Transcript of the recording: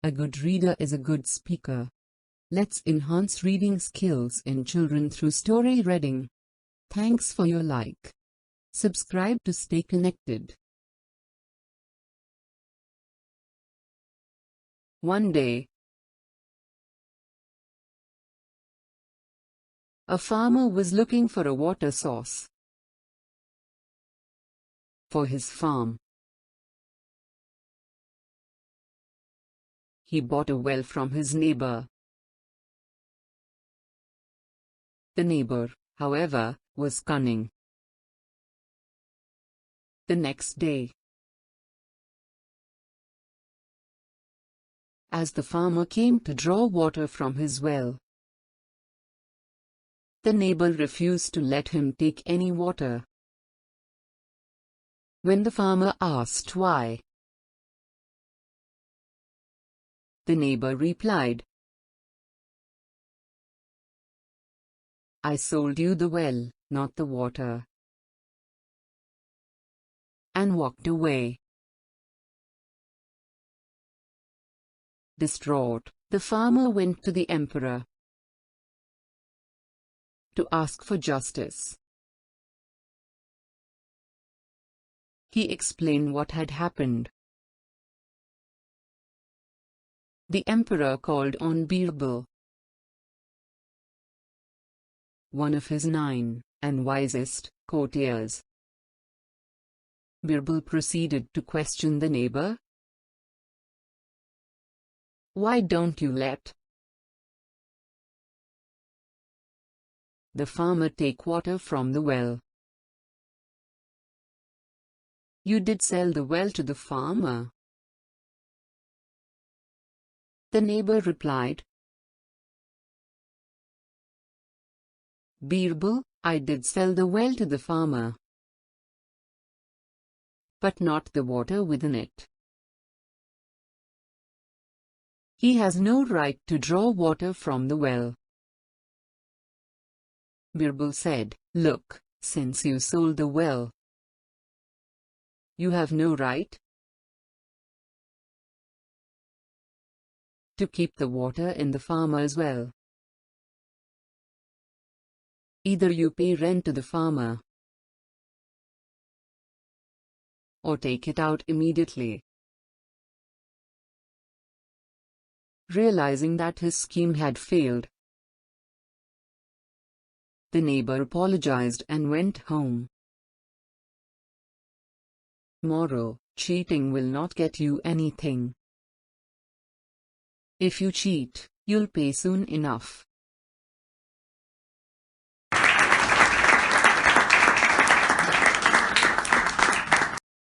A good reader is a good speaker. Let's enhance reading skills in children through story reading. Thanks for your like. Subscribe to stay connected. One day, a farmer was looking for a water source for his farm. He bought a well from his neighbor. The neighbor, however, was cunning. The next day, as the farmer came to draw water from his well, the neighbor refused to let him take any water. When the farmer asked why, the neighbor replied, "I sold you the well, not the water," and walked away. Distraught, the farmer went to the emperor to ask for justice. He explained what had happened. The emperor called on Birbal, one of his 9 and wisest courtiers. Birbal proceeded to question the neighbor. "Why don't you let the farmer take water from the well? You did sell the well to the farmer." The neighbor replied, "Birbal, I did sell the well to the farmer, but not the water within it. He has no right to draw water from the well." Birbal said, "Look, since you sold the well, you have no right to keep the water in the farmer's well. Either you pay rent to the farmer, or take it out immediately." Realizing that his scheme had failed, the neighbor apologized and went home. Moral: cheating will not get you anything. If you cheat, you'll pay soon enough.